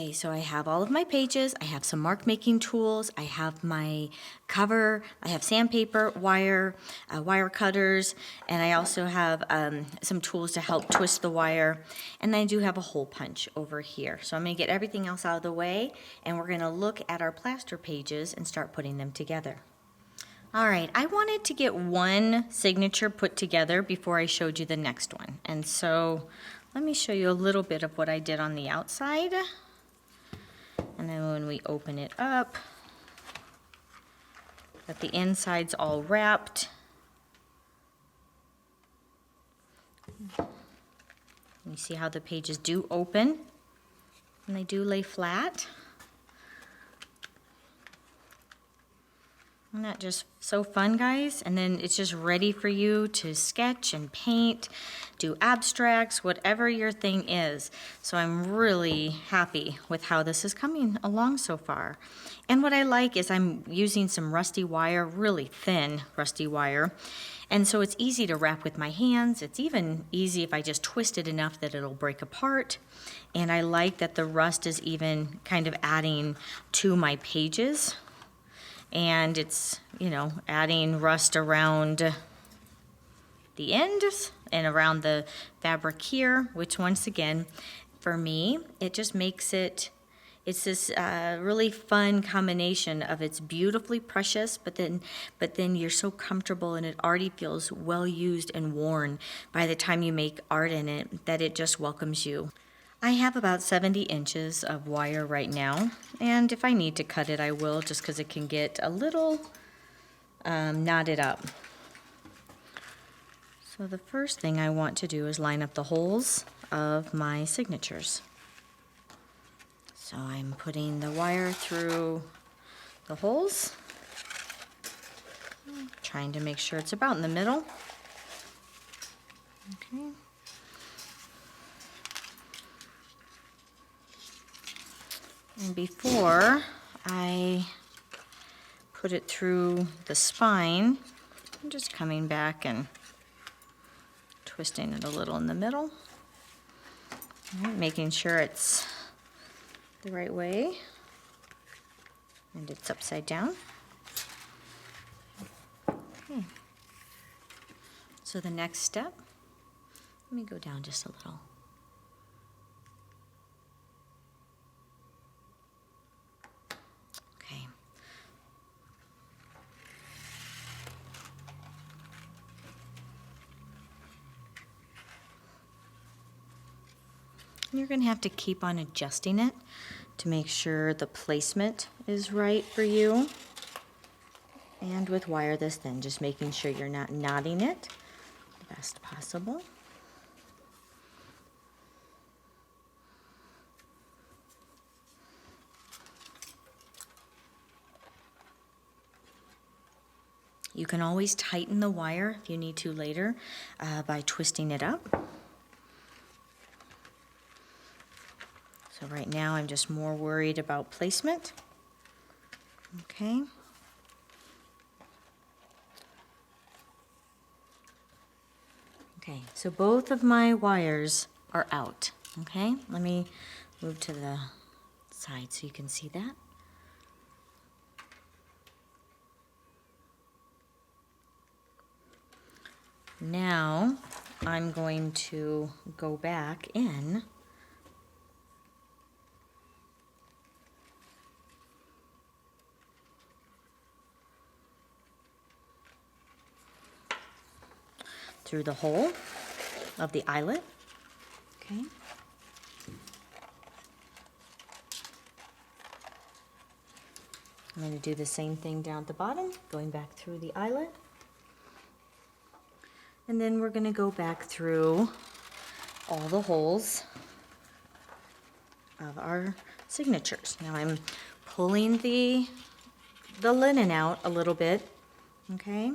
Okay, so I have all of my pages, I have some mark making tools, I have my cover, I have sandpaper, wire cutters, and I also have some tools to help twist the wire, and I do have a hole punch over here. So I'm going to get everything else out of the way, and we're going to look at our plaster pages and start putting them together. All right, I wanted to get one signature put together before I showed you the next one, and so let me show you a little bit of what I did on the outside. And then when we open it up, that the inside's all wrapped. You see how the pages do open and they do lay flat. Isn't that just so fun, guys? And then it's just ready for you to sketch and paint, do abstracts, whatever your thing is. So I'm really happy with how this is coming along so far. And what I like is I'm using some rusty wire, really thin rusty wire. And so it's easy to wrap with my hands. It's even easy if I just twist it enough that it'll break apart. And I like that the rust is even kind of adding to my pages. And it's, you know, adding rust around the ends and around the fabric here, which once again, for me, it just makes it's this really fun combination of it's beautifully precious, but then you're so comfortable and it already feels well used and worn by the time you make art in it that it just welcomes you. I have about 70 inches of wire right now, and if I need to cut it, I will, just because it can get a little knotted up. So the first thing I want to do is line up the holes of my signatures. So I'm putting the wire through the holes, trying to make sure it's about in the middle. Okay. And before I put it through the spine, I'm just coming back and twisting it a little in the middle. All right, making sure it's the right way and it's upside down. Okay. So the next step, let me go down just a little. Okay. You're going to have to keep on adjusting it to make sure the placement is right for you. And with wire this thin, just making sure you're not knotting it the best possible. You can always tighten the wire if you need to later by twisting it up. So right now I'm just more worried about placement. Okay. Okay, so both of my wires are out. Okay, let me move to the side so you can see that. Now I'm going to go back in through the hole of the eyelet. Okay. I'm going to do the same thing down at the bottom, going back through the eyelet. And then we're going to go back through all the holes of our signatures. Now I'm pulling the linen out a little bit, okay?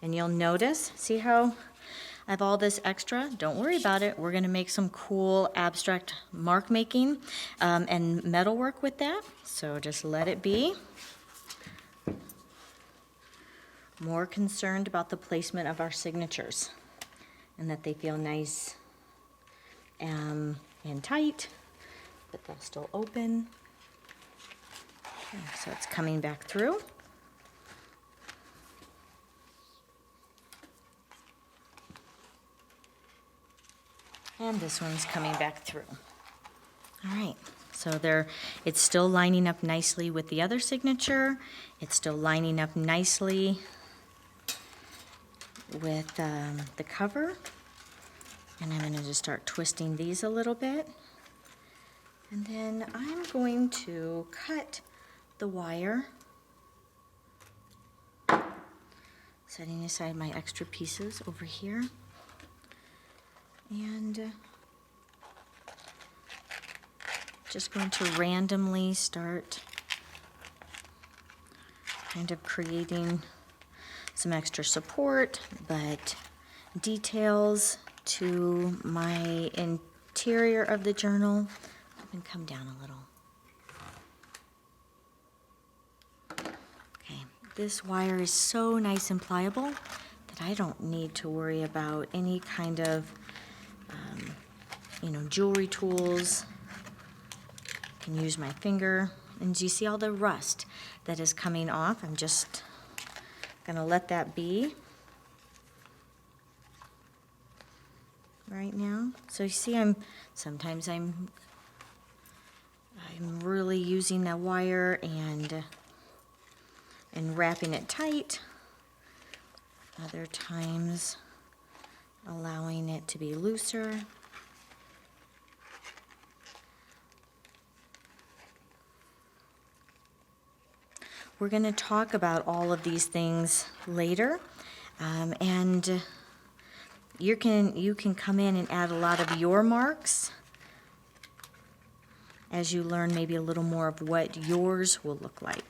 And you'll notice, see how I have all this extra? Don't worry about it. We're going to make some cool abstract mark making and metal work with that. So just let it be. More concerned about the placement of our signatures and that they feel nice and tight but they'll still open. Okay, so it's coming back through. And this one's coming back through. All right, so it's still lining up nicely with the other signature. It's still lining up nicely with the cover. And I'm going to just start twisting these a little bit. And then I'm going to cut the wire, setting aside my extra pieces over here. And just going to randomly start kind of creating some extra support, but details to my interior of the journal. I'm going to come down a little. Okay, this wire is so nice and pliable that I don't need to worry about any kind of jewelry tools. I can use my finger. And do you see all the rust that is coming off? I'm just gonna let that be right now. So you see, sometimes I'm really using the wire and wrapping it tight. Other times allowing it to be looser. We're going to talk about all of these things later, and you can come in and add a lot of your marks as you learn maybe a little more of what yours will look like.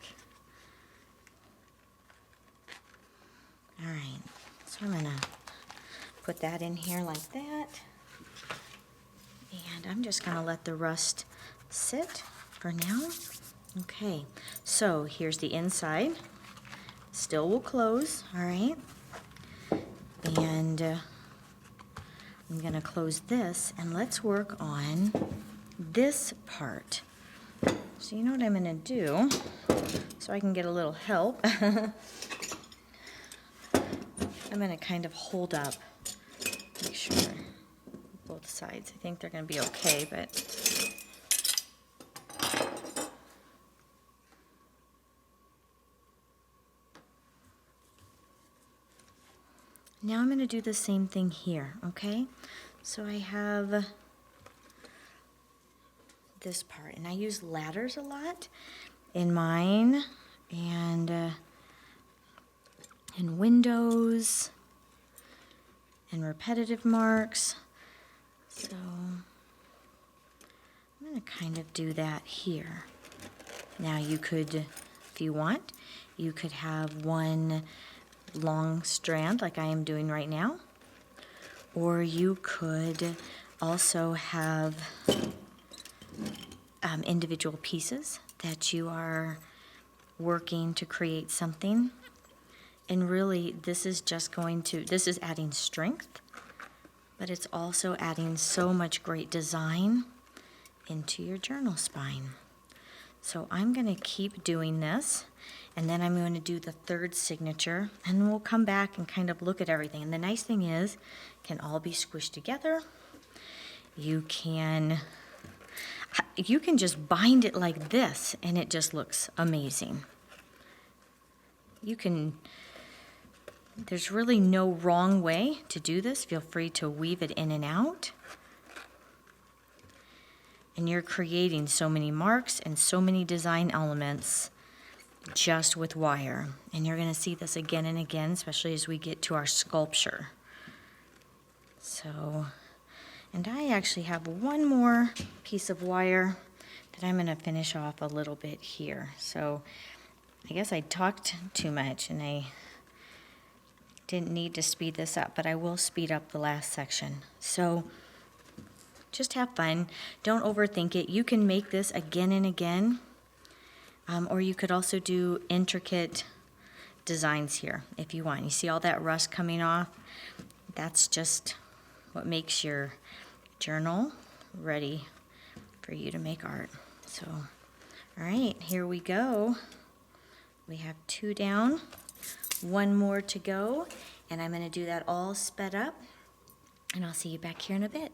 All right, so I'm going to put that in here like that, and I'm just going to let the rust sit for now. Okay, so here's the inside. Still will close, all right? And I'm going to close this, and let's work on this part. So you know what I'm going to do, so I can get a little help. I'm going to kind of hold up, make sure both sides. I think they're going to be okay, but now I'm going to do the same thing here, okay? So I have this part, and I use ladders a lot in mine and in windows and repetitive marks. So I'm going to kind of do that here. Now you could, if you want, you could have one long strand like I am doing right now, or you could also have individual pieces that you are working to create something, and really this is adding strength, but it's also adding so much great design into your journal spine. So I'm going to keep doing this, and then I'm going to do the third signature, and we'll come back and kind of look at everything. And the nice thing is, it can all be squished together. You can just bind it like this, and it just looks amazing. There's really no wrong way to do this. Feel free to weave it in and out. And you're creating so many marks and so many design elements just with wire. And you're going to see this again and again, especially as we get to our sculpture. So, and I actually have one more piece of wire that I'm going to finish off a little bit here. So I guess I talked too much and I didn't need to speed this up, but I will speed up the last section. So just have fun. Don't overthink it. You can make this again and again, or you could also do intricate designs here if you want. You see all that rust coming off? That's just what makes your journal ready for you to make art. So, all right, here we go. We have 2 down, 1 more to go, and I'm gonna do that all sped up, and I'll see you back here in a bit.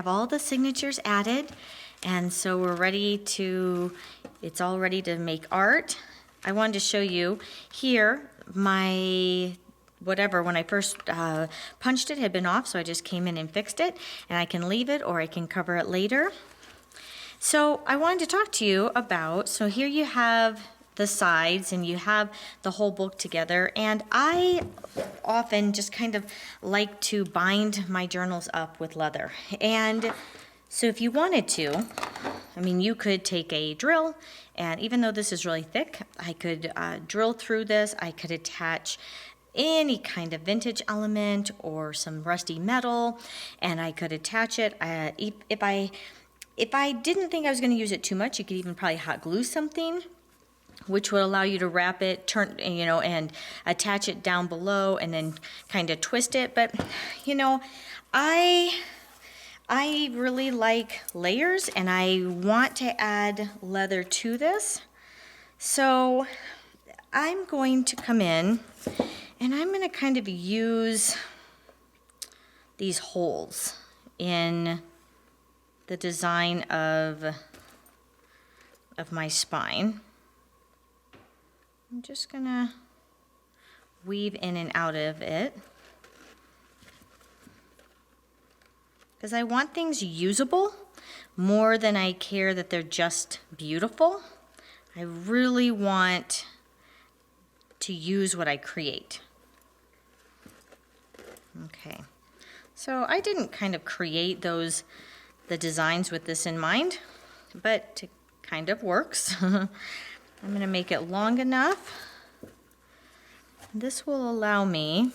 All the signatures added, and so we're ready to, it's all ready to make art. I wanted to show you here my whatever, when I first punched it had been off, so I just came in and fixed it, and I can leave it or I can cover it later. So I wanted to talk to you about, so here you have the sides and you have the whole book together, and I often just kind of like to bind my journals up with leather. And so if you wanted to, I mean, you could take a drill, and even though this is really thick, I could drill through this. I could attach any kind of vintage element or some rusty metal, and I could attach it. If I didn't think I was going to use it too much, you could even probably hot glue something, which would allow you to wrap it, turn, you know, and attach it down below and then kind of twist it. But, you know, I really like layers, and I want to add leather to this. So I'm going to come in and I'm going to kind of use these holes in the design of my spine. I'm just gonna weave in and out of it because I want things usable more than I care that they're just beautiful. I really want to use what I create. Okay, so I didn't kind of create the designs with this in mind, but it kind of works. I'm going to make it long enough. This will allow me,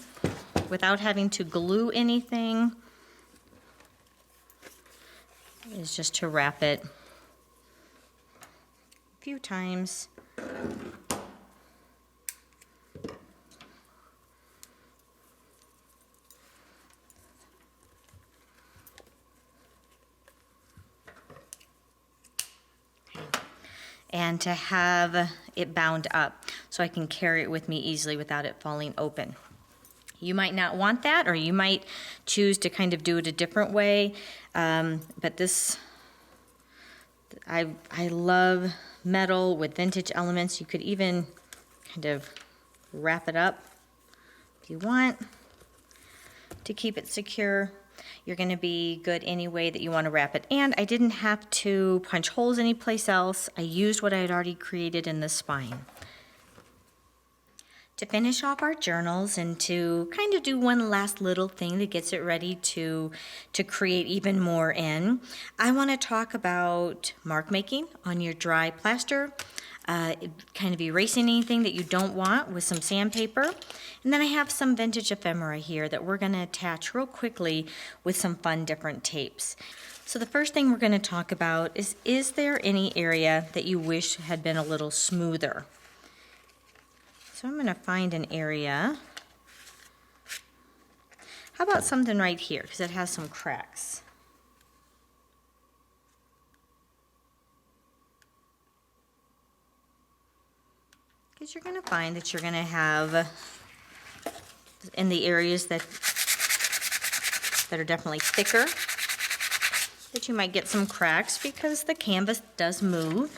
without having to glue anything, is just to wrap it a few times. And to have it bound up so I can carry it with me easily without it falling open. You might not want that, or you might choose to kind of do it a different way, but this, I love metal with vintage elements. You could even kind of wrap it up if you want. to keep it secure. You're going to be good any way that you want to wrap it. And I didn't have to punch holes anyplace else. I used what I had already created in the spine. To finish off our journals and to kind of do one last little thing that gets it ready to create even more in, I want to talk about mark making on your dry plaster, kind of erasing anything that you don't want with some sandpaper. And then I have some vintage ephemera here that we're going to attach real quickly with some fun different tapes. So the first thing we're going to talk about is there any area that you wish had been a little smoother? So I'm going to find an area. How about something right here, because it has some cracks. Because you're going to find that you're going to have, in the areas that are definitely thicker, that you might get some cracks because the canvas does move.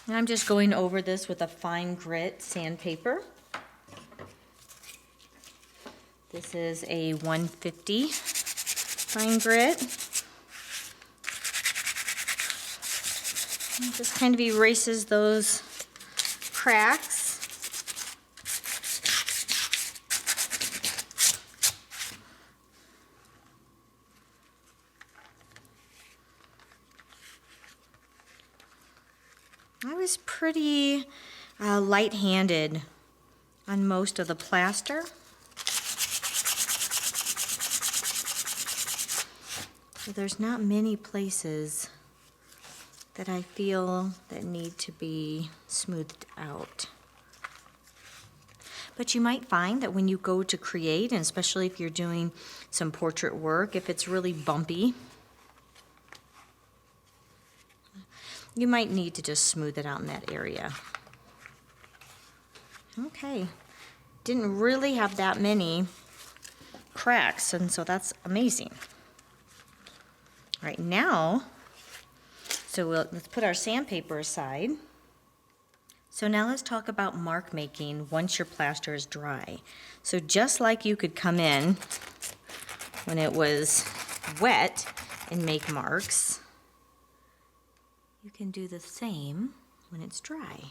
And I'm just going over this with a fine grit sandpaper. This is a 150 fine grit. It just kind of erases those cracks. I was pretty light-handed on most of the plaster. So there's not many places that I feel that need to be smoothed out. But you might find that when you go to create, and especially if you're doing some portrait work, if it's really bumpy, you might need to just smooth it out in that area. Okay, didn't really have that many cracks, and so that's amazing. All right, now, let's put our sandpaper aside. So now let's talk about mark making once your plaster is dry. So just like you could come in when it was wet and make marks, you can do the same when it's dry.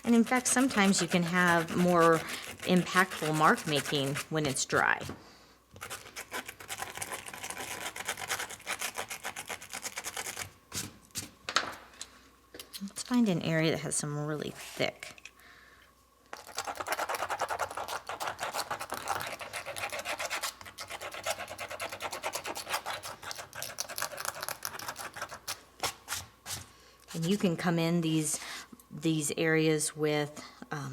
And in fact, sometimes you can have more impactful mark making when it's dry. Let's find an area that has some really thick. And you can come in these areas with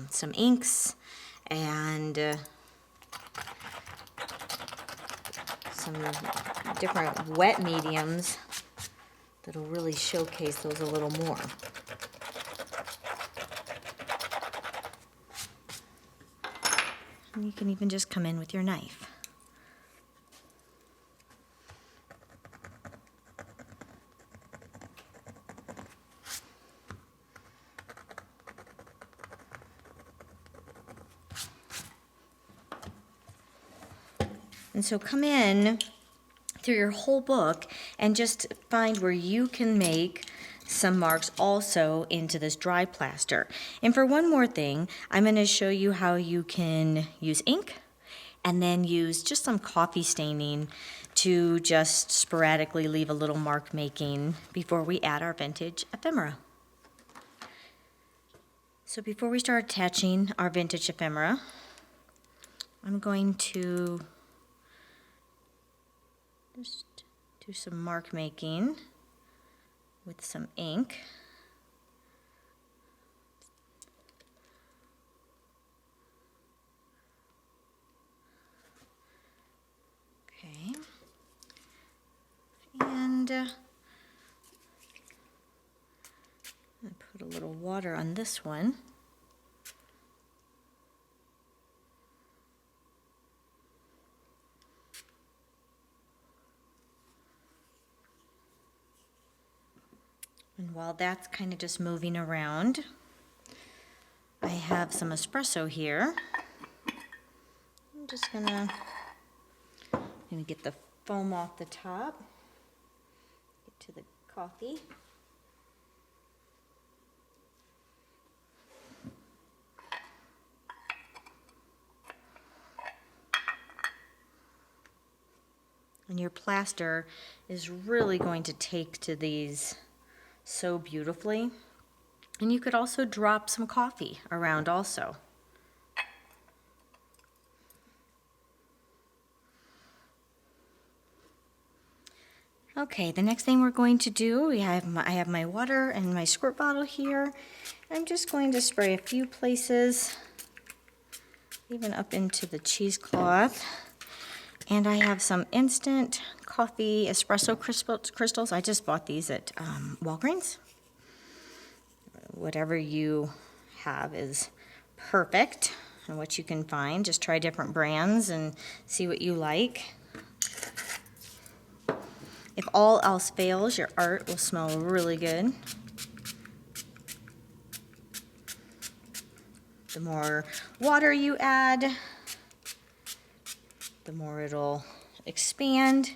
some inks and some different wet mediums that'll really showcase those a little more. And you can even just come in with your knife. And so come in through your whole book and just find where you can make some marks also into this dry plaster. And for one more thing, I'm going to show you how you can use ink and then use just some coffee staining to just sporadically leave a little mark making before we add our vintage ephemera. So before we start attaching our vintage ephemera, I'm going to just do some mark making with some ink. Okay. And I put a little water on this one. And while that's kind of just moving around, I have some espresso here. I'm just gonna get the foam off the top, get to the coffee. And your plaster is really going to take to these so beautifully. And you could also drop some coffee around also. Okay, the next thing we're going to do, I have my water and my squirt bottle here. I'm just going to spray a few places, even up into the cheesecloth. And I have some instant coffee espresso crystals. I just bought these at Walgreens. Whatever you have is perfect, and what you can find. Just try different brands and see what you like. If all else fails, your art will smell really good. The more water you add, the more it'll expand.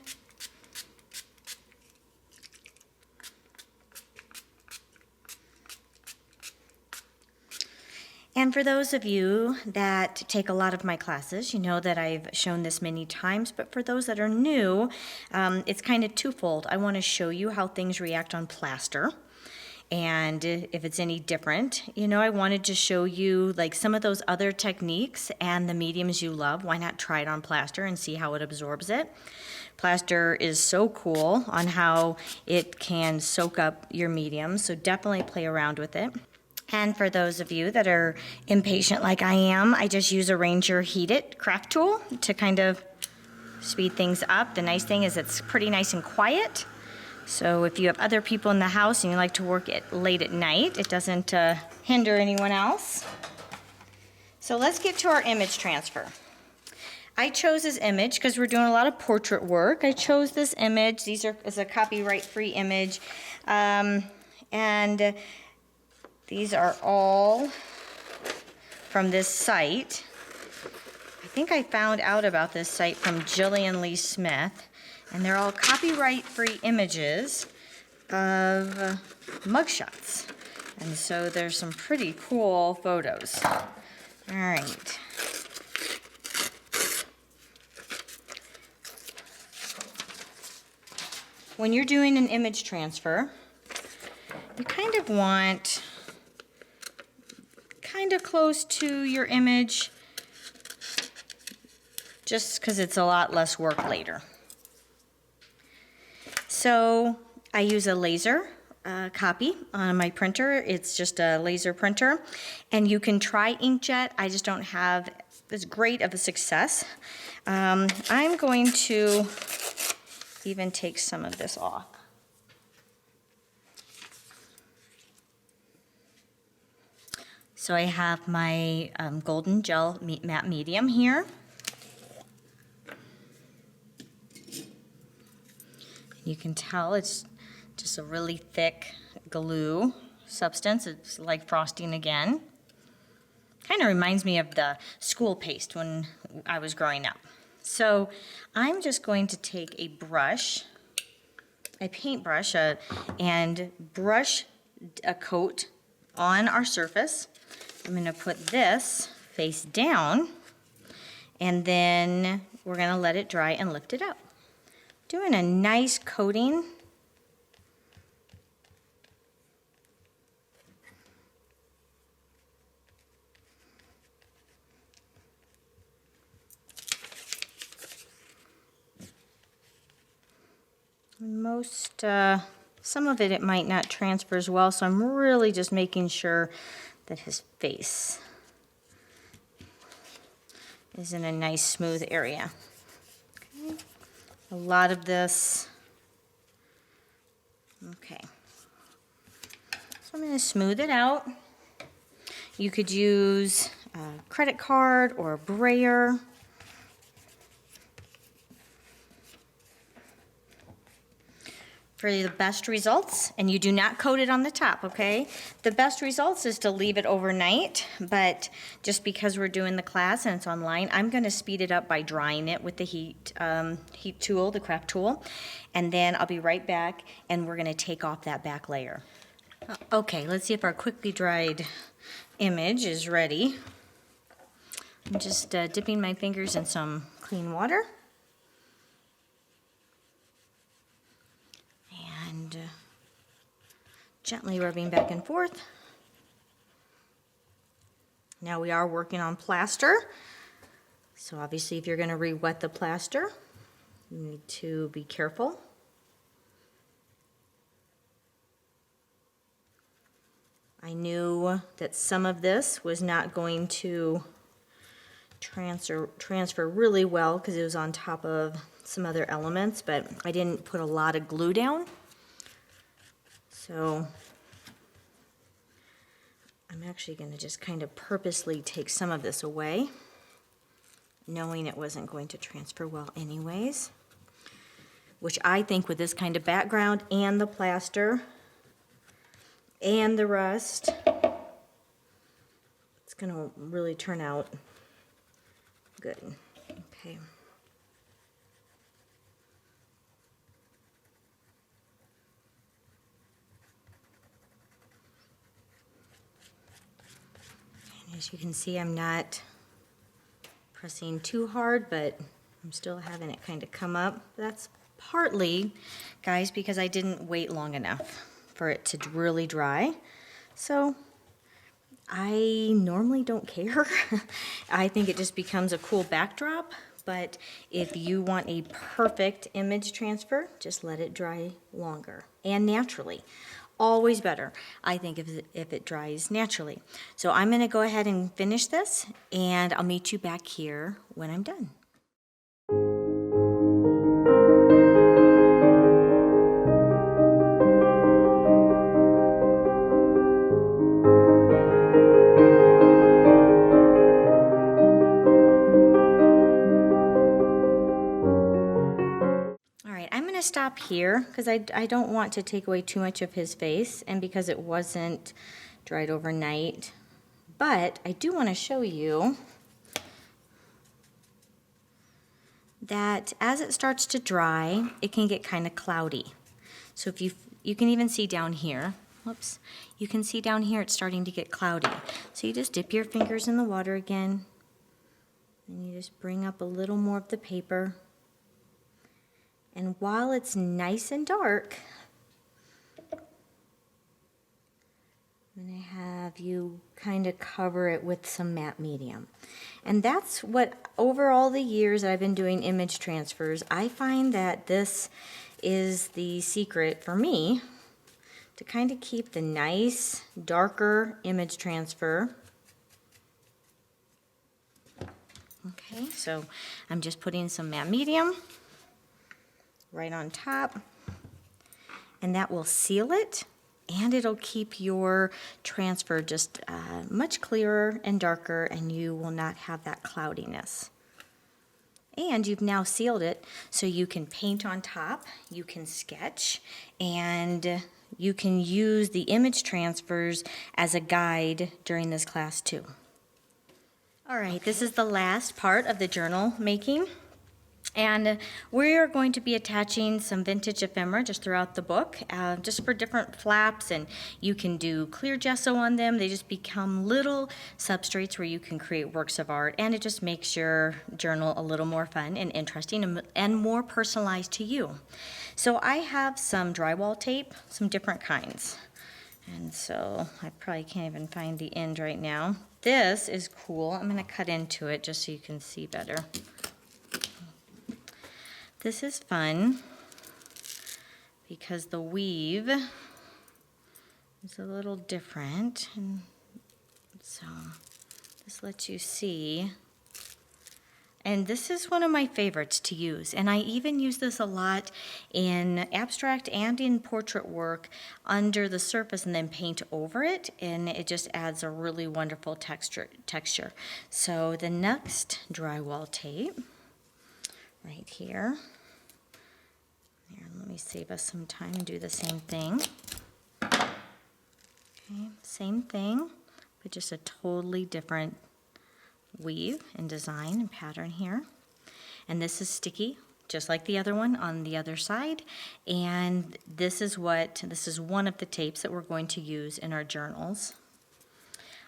And for those of you that take a lot of my classes, you know that I've shown this many times, but for those that are new, it's kind of twofold. I want to show you how things react on plaster, and if it's any different. You know, I wanted to show you like some of those other techniques and the mediums you love. Why not try it on plaster and see how it absorbs it? Plaster is so cool on how it can soak up your medium, so definitely play around with it. And for those of you that are impatient like I am, I just use a Ranger Heat It craft tool to kind of speed things up. The nice thing is it's pretty nice and quiet. So if you have other people in the house and you like to work it late at night, it doesn't hinder anyone else. So let's get to our image transfer. I chose this image because we're doing a lot of portrait work. I chose this image. These are as a copyright-free image. And these are all from this site. I think I found out about this site from Jillian Lee Smith. And they're all copyright-free images of mugshots. And so there's some pretty cool photos. All right. When you're doing an image transfer, you kind of want kind of close to your image, just because it's a lot less work later. So I use a laser copy on my printer. It's just a laser printer, and you can try inkjet. I just don't have as great of a success. I'm going to even take some of this off. So I have my golden gel matte medium here. You can tell it's just a really thick glue substance. It's like frosting again. Kind of reminds me of the school paste when I was growing up. So I'm just going to take a brush, a paintbrush, and brush a coat on our surface. I'm going to put this face down, and then we're going to let it dry and lift it up. Doing a nice coating. Some of it might not transfer as well, so I'm really just making sure that his face is in a nice smooth area. Okay. A lot of this. Okay. So I'm going to smooth it out. You could use a credit card or a brayer. For the best results, and you do not coat it on the top, okay? The best results is to leave it overnight, but just because we're doing the class and it's online, I'm gonna speed it up by drying it with the heat tool, the craft tool, and then I'll be right back and we're gonna take off that back layer. Okay, let's see if our quickly dried image is ready. I'm just dipping my fingers in some clean water. And gently rubbing back and forth. Now we are working on plaster. So obviously if you're going to re-wet the plaster, you need to be careful. I knew that some of this was not going to transfer really well because it was on top of some other elements, but I didn't put a lot of glue down. So I'm actually going to just kind of purposely take some of this away, knowing it wasn't going to transfer well anyways, which I think with this kind of background and the plaster and the rust, it's going to really turn out good. Okay. As you can see, I'm not pressing too hard, but I'm still having it kind of come up. That's partly, guys, because I didn't wait long enough for it to really dry. So I normally don't care. I think it just becomes a cool backdrop, but if you want a perfect image transfer, just let it dry longer and naturally. Always better, I think, if it dries naturally. So I'm going to go ahead and finish this, and I'll meet you back here when I'm done. Stop here because I don't want to take away too much of his face, and because it wasn't dried overnight, but I do want to show you that as it starts to dry, it can get kind of cloudy. So if you can even see down here, whoops, you can see down here it's starting to get cloudy. So you just dip your fingers in the water again, and you just bring up a little more of the paper. And while it's nice and dark, I'm going to have you kind of cover it with some matte medium. And that's what, over all the years I've been doing image transfers, I find that this is the secret for me to kind of keep the nice, darker image transfer. Okay, so I'm just putting some matte medium right on top, and that will seal it, and it'll keep your transfer just much clearer and darker, and you will not have that cloudiness. And you've now sealed it, so you can paint on top, you can sketch, and you can use the image transfers as a guide during this class too. All right, this is the last part of the journal making. And we're going to be attaching some vintage ephemera just throughout the book, just for different flaps, and you can do clear gesso on them. They just become little substrates where you can create works of art, and it just makes your journal a little more fun and interesting and more personalized to you. So I have some drywall tape, some different kinds. And so I probably can't even find the end right now. This is cool. I'm going to cut into it just so you can see better. This is fun because the weave is a little different, and so this lets you see. And this is one of my favorites to use, and I even use this a lot in abstract and in portrait work under the surface and then paint over it, and it just adds a really wonderful texture. So the next drywall tape right here. Here, let me save us some time and do the same thing. Okay, same thing, but just a totally different weave and design and pattern here. And this is sticky, just like the other one on the other side. And this is one of the tapes that we're going to use in our journals.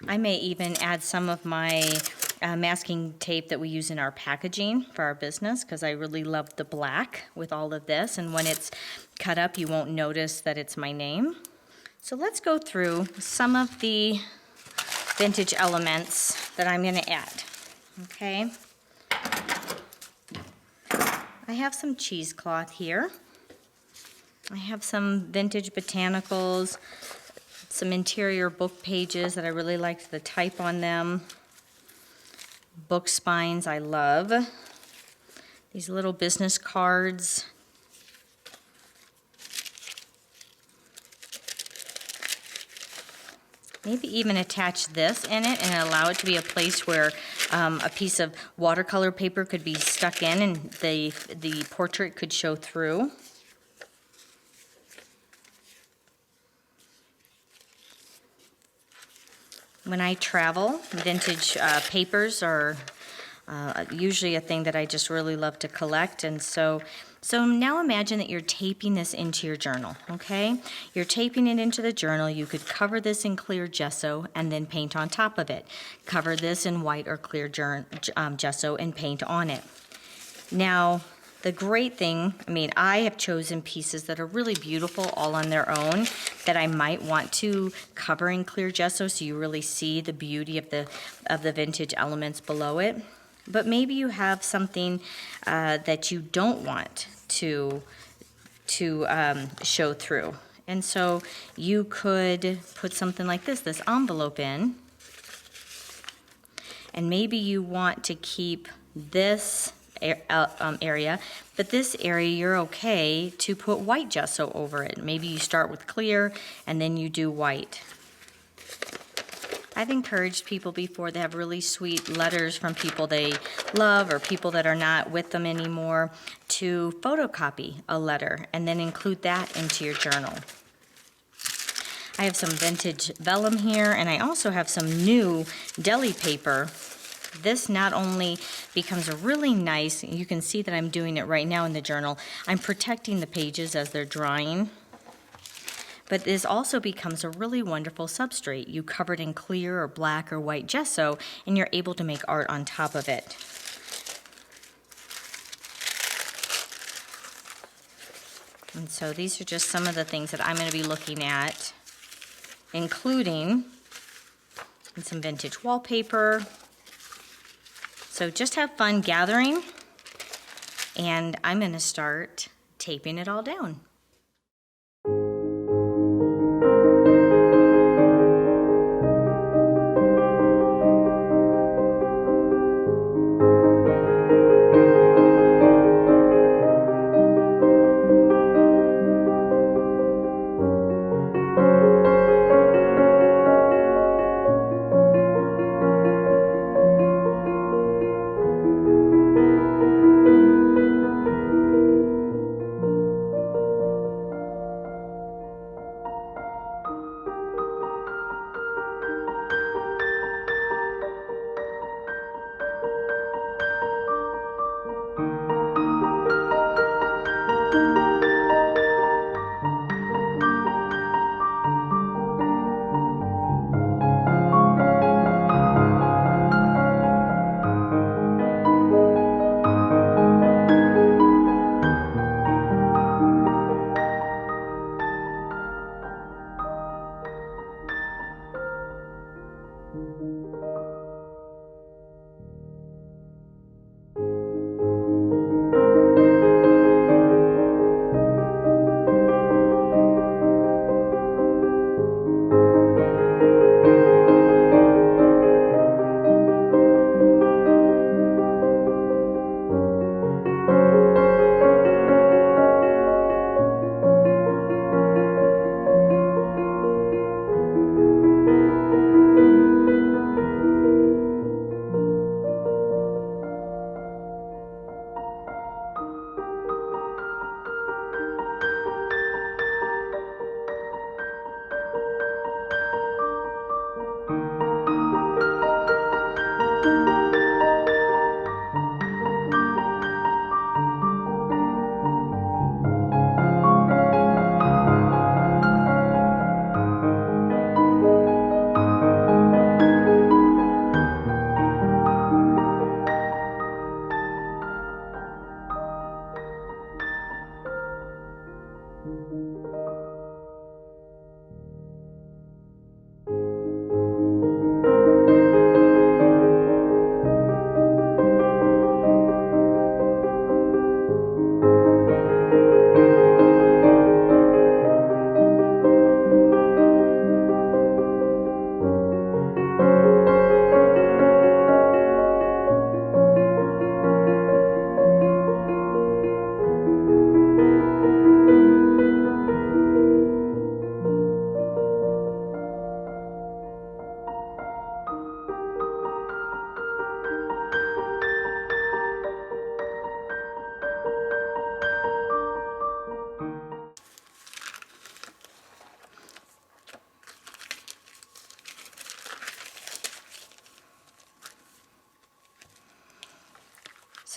I may even add some of my masking tape that we use in our packaging for our business, because I really love the black with all of this. And when it's cut up, you won't notice that it's my name. So let's go through some of the vintage elements that I'm going to add. Okay. I have some cheesecloth here. I have some vintage botanicals, some interior book pages that I really liked the type on them. Book spines I love. These little business cards. Maybe even attach this in it and allow it to be a place where a piece of watercolor paper could be stuck in and the portrait could show through. When I travel, vintage papers are usually a thing that I just really love to collect. And so now imagine that you're taping this into your journal, okay? You're taping it into the journal. You could cover this in clear gesso and then paint on top of it. Cover this in white or clear gesso and paint on it. Now, the great thing, I have chosen pieces that are really beautiful all on their own that I might want to cover in clear gesso so you really see the beauty of the vintage elements below it. But maybe you have something that you don't want to show through. And so you could put something like this envelope in. And maybe you want to keep this area, but this area you're okay to put white gesso over it. Maybe you start with clear and then you do white. I've encouraged people before that have really sweet letters from people they love or people that are not with them anymore to photocopy a letter and then include that into your journal. I have some vintage vellum here, and I also have some new deli paper. This not only becomes a really nice, you can see that I'm doing it right now in the journal, I'm protecting the pages as they're drying. But this also becomes a really wonderful substrate. You cover it in clear or black or white gesso, and you're able to make art on top of it. And so these are just some of the things that I'm going to be looking at, including some vintage wallpaper. So just have fun gathering, and I'm going to start taping it all down.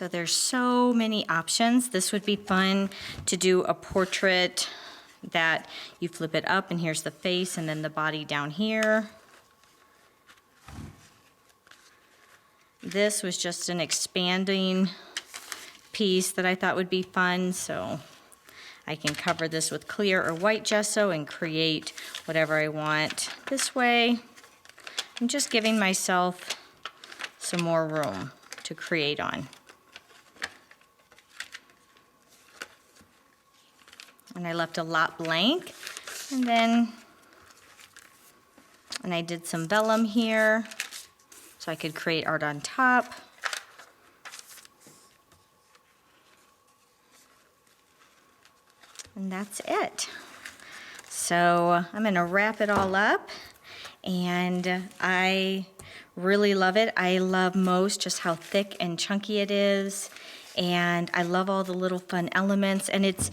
So there's so many options. This would be fun to do a portrait that you flip it up and here's the face and then the body down here. This was just an expanding piece that I thought would be fun, so I can cover this with clear or white gesso and create whatever I want. This way, I'm just giving myself some more room to create on. And I left a lot blank, and I did some vellum here so I could create art on top. And that's it. So I'm gonna wrap it all up, and I really love it. I love most just how thick and chunky it is, and I love all the little fun elements, and it's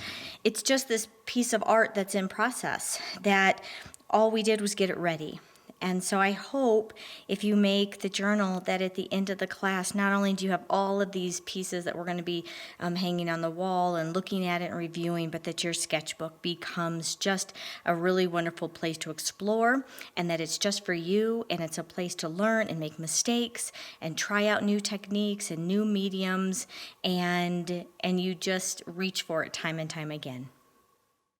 just this piece of art that's in process that all we did was get it ready. And so I hope if you make the journal that at the end of the class, not only do you have all of these pieces that we're going to be hanging on the wall and looking at it and reviewing, but that your sketchbook becomes just a really wonderful place to explore, and that it's just for you, and it's a place to learn and make mistakes and try out new techniques and new mediums, and you just reach for it time and time again.